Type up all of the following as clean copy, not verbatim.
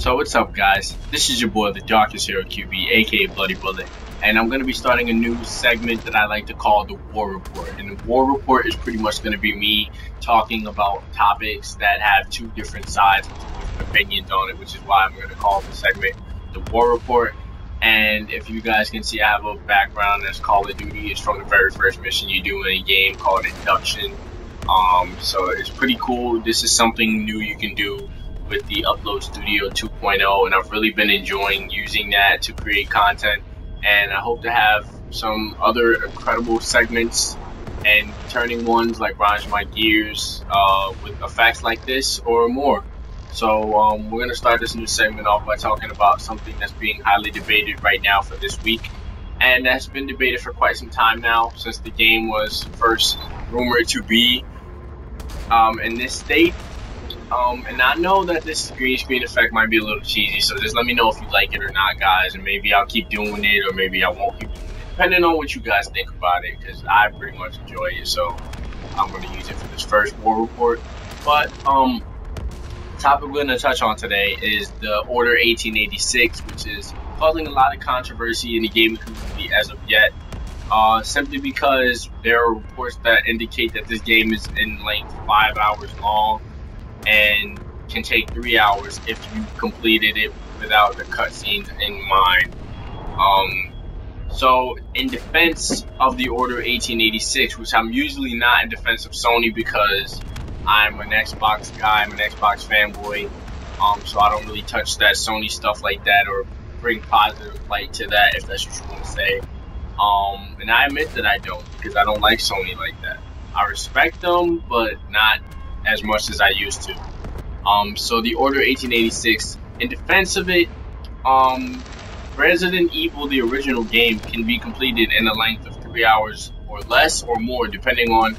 So what's up, guys? This is your boy, the Darkest Hero QB, aka Bloody Bullet, and I'm going to be starting a new segment that I like to call the War Report. And the War Report is pretty much going to be me talking about topics that have two different sides, two different opinions on it, which is why I'm going to call the segment the War Report. And if you guys can see, I have a background that's Call of Duty. It's from the very first mission you do in a game called Induction. So it's pretty cool. This is something new you can do with the Upload Studio 2.0, and I've really been enjoying using that to create content, and I hope to have some other incredible segments and turning ones like grind my gears with effects like this or more. So we're going to start this new segment off by talking about something that's being highly debated right now for this week, and that's been debated for quite some time now, since the game was first rumored to be in this state. And I know that this green screen effect might be a little cheesy, so just let me know if you like it or not, guys, and maybe I'll keep doing it, or maybe I won't keep doing it, depending on what you guys think about it, because I pretty much enjoy it, so I'm going to use it for this first War Report. But the topic we're going to touch on today is the Order 1886, which is causing a lot of controversy in the gaming community as of yet, simply because there are reports that indicate that this game is in length 5 hours long, and can take 3 hours if you completed it without the cutscenes in mind. So in defense of the Order 1886, which I'm usually not in defense of Sony because I'm an Xbox guy, I'm an Xbox fanboy, so I don't really touch that Sony stuff like that or bring positive light to that, if that's what you want to say. And I admit that I don't, because I don't like Sony like that. I respect them, but not as much as I used to. So the Order 1886, in defense of it, Resident Evil, the original game, can be completed in a length of 3 hours or less or more, depending on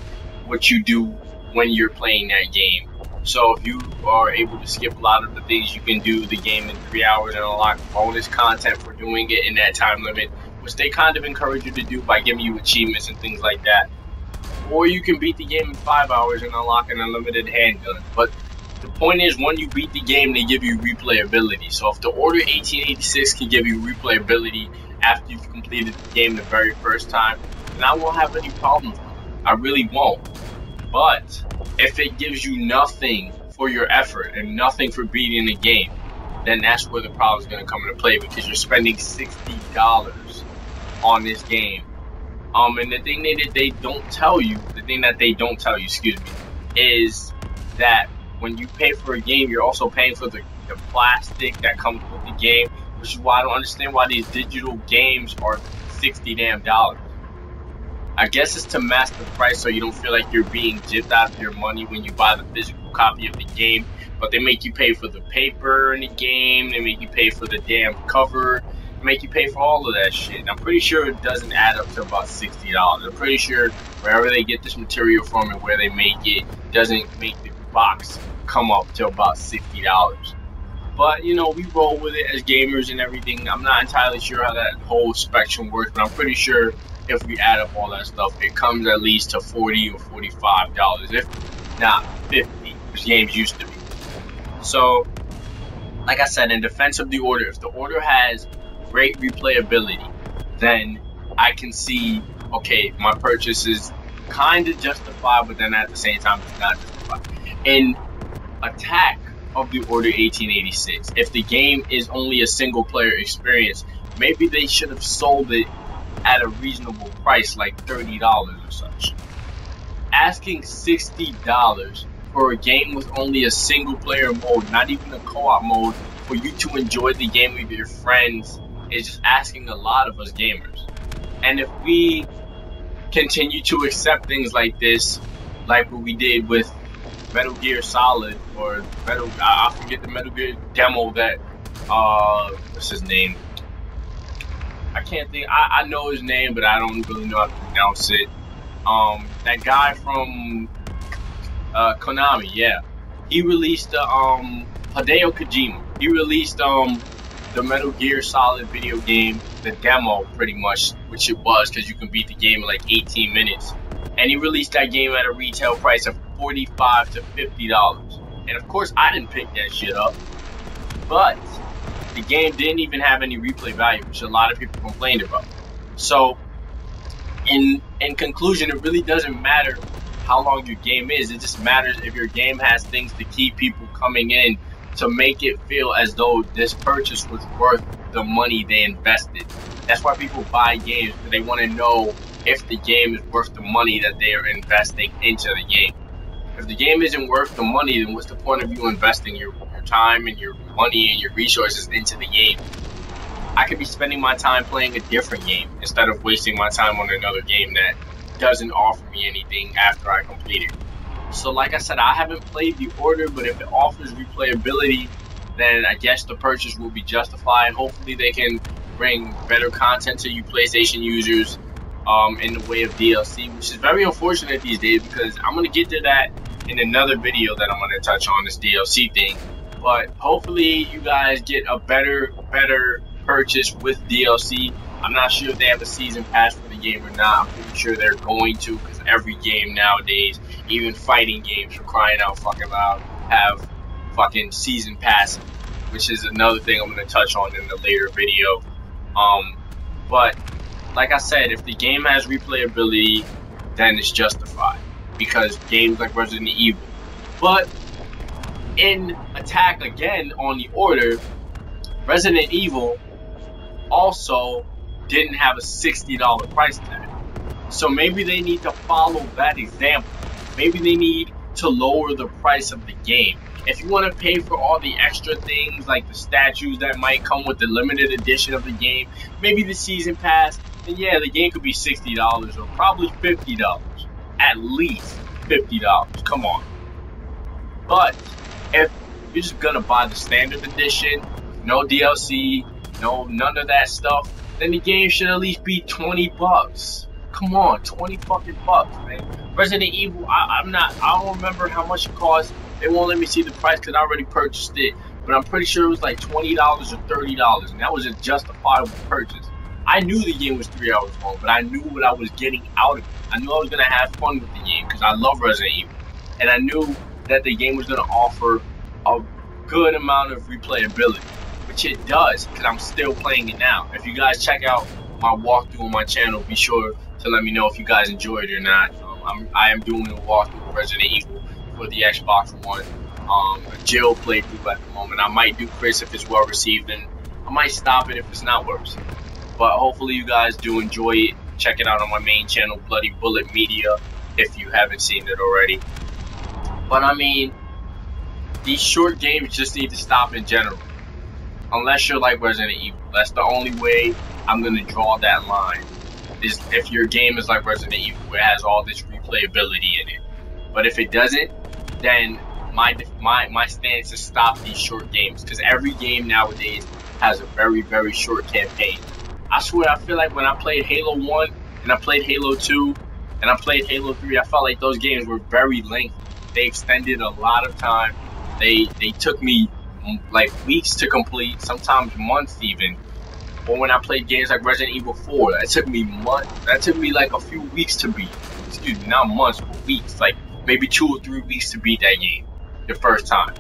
what you do when you're playing that game. So if you are able to skip a lot of the things, you can do the game in 3 hours and unlock bonus content for doing it in that time limit, which they kind of encourage you to do by giving you achievements and things like that. Or you can beat the game in 5 hours and unlock an unlimited handgun. But the point is, when you beat the game, they give you replayability. So if the Order 1886 can give you replayability after you've completed the game the very first time, then I won't have any problems with it. I really won't. But if it gives you nothing for your effort and nothing for beating the game, then that's where the problem is going to come into play, because you're spending $60 on this game. And the thing that they don't tell you, is that when you pay for a game, you're also paying for the plastic that comes with the game, which is why I don't understand why these digital games are $60 damn. I guess it's to match the price so you don't feel like you're being gypped out of your money when you buy the physical copy of the game, but they make you pay for the paper in the game, they make you pay for the damn cover, make you pay for all of that shit. I'm pretty sure it doesn't add up to about $60. I'm pretty sure wherever they get this material from and where they make it doesn't make the box come up to about $60. But you know, we roll with it as gamers and everything. I'm not entirely sure how that whole spectrum works, but I'm pretty sure if we add up all that stuff, it comes at least to $40 or $45, if not $50, which games used to be. So like I said, in defense of the Order, if the Order has great replayability, then I can see, okay, my purchase is kind of justified, but then at the same time it's not justified. In attack of the Order 1886, if the game is only a single player experience, maybe they should have sold it at a reasonable price, like $30 or such. Asking $60 for a game with only a single player mode, not even a co-op mode, for you to enjoy the game with your friends, is just asking a lot of us gamers. And if we continue to accept things like this, like what we did with Metal Gear Solid, or I forget the Metal Gear demo that, what's his name? I can't think, I know his name, but I don't really know how to pronounce it. That guy from Konami, yeah. He released Hideo Kojima. He released the Metal Gear Solid video game, the demo pretty much, which it was, because you can beat the game in like 18 minutes. And he released that game at a retail price of $45 to $50. And of course, I didn't pick that shit up. but the game didn't even have any replay value, which a lot of people complained about. So in conclusion, it really doesn't matter how long your game is. It just matters if your game has things to keep people coming in, to make it feel as though this purchase was worth the money they invested. That's why people buy games, because they want to know if the game is worth the money that they are investing into the game. If the game isn't worth the money, then what's the point of you investing your time and your money and your resources into the game? I could be spending my time playing a different game instead of wasting my time on another game that doesn't offer me anything after I complete it. So like I said, I haven't played The Order, but if it offers replayability, then I guess the purchase will be justified. Hopefully they can bring better content to you PlayStation users in the way of DLC, which is very unfortunate these days, because I'm going to get to that in another video that I'm going to touch on, this DLC thing. But hopefully you guys get a better purchase with DLC. I'm not sure if they have a season pass for the game or not. I'm pretty sure they're going to, because every game nowadays, even fighting games, for crying out fucking loud, have fucking season pass, which is another thing I'm going to touch on in a later video. But like I said, if the game has replayability, then it's justified, because games like Resident Evil. But in attack again on The Order, Resident Evil also didn't have a $60 price tag. So maybe they need to follow that example. Maybe they need to lower the price of the game. If you want to pay for all the extra things like the statues that might come with the limited edition of the game, maybe the season pass, then yeah, the game could be $60 or probably $50. At least $50. Come on. But if you're just gonna buy the standard edition, no DLC, none of that stuff, then the game should at least be 20 bucks. Come on, 20 fucking bucks, man. Resident Evil, I don't remember how much it cost. They won't let me see the price because I already purchased it, but I'm pretty sure it was like $20 or $30, and that was a justifiable purchase. I knew the game was 3 hours long, but I knew what I was getting out of it. I knew I was gonna have fun with the game because I love Resident Evil, and I knew that the game was gonna offer a good amount of replayability, which it does, because I'm still playing it now. If you guys check out my walkthrough on my channel, be sure to let me know if you guys enjoyed it or not. I am doing a walkthrough of Resident Evil for the Xbox One, a Jill playthrough at the moment. I might do Chris if it's well received, and I might stop it if it's not well received. But hopefully you guys do enjoy it. Check it out on my main channel, Bloody Bullet Media, if you haven't seen it already. But I mean, these short games just need to stop in general. Unless you're like Resident Evil. That's the only way I'm going to draw that line, is if your game is like Resident Evil, where it has all this replayability in it. But if it doesn't, then my stance is stop these short games, because every game nowadays has a very short campaign. I swear, I feel like when I played Halo 1 and I played Halo 2 and I played Halo 3, I felt like those games were very lengthy. They extended a lot of time. They took me like weeks to complete, sometimes months even. Or when I played games like Resident Evil 4, that took me months. That took me like a few weeks to beat. Excuse me, not months, but weeks. Like maybe 2 or 3 weeks to beat that game the first time.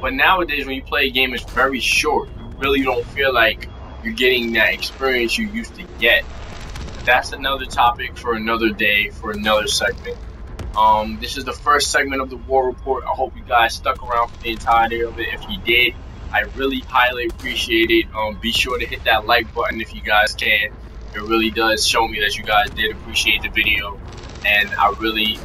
But nowadays, when you play a game, it's very short. You really don't feel like you're getting that experience you used to get. But that's another topic for another day, for another segment. This is the first segment of the War Report. I hope you guys stuck around for the entirety of it. If you did, I really highly appreciate it. Be sure to hit that like button if you guys can. It really does show me that you guys did appreciate the video, and I really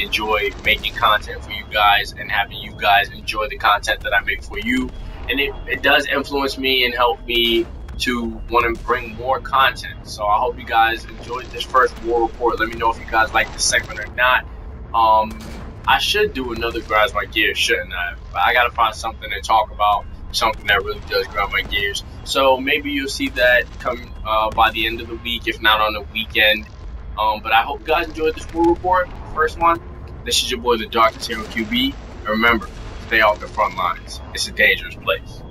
enjoy making content for you guys and having you guys enjoy the content that I make for you. And it does influence me and help me to want to bring more content. So I hope you guys enjoyed this first War Report. Let me know if you guys like this segment or not. I should do another Grinds My Gears, shouldn't I? But I gotta find something to talk about, something that really does grind my gears. So maybe you'll see that come by the end of the week, if not on the weekend. But I hope you guys enjoyed this War Report, first one. This is your boy, the Darkest Hero QB. And remember, stay off the front lines. It's a dangerous place.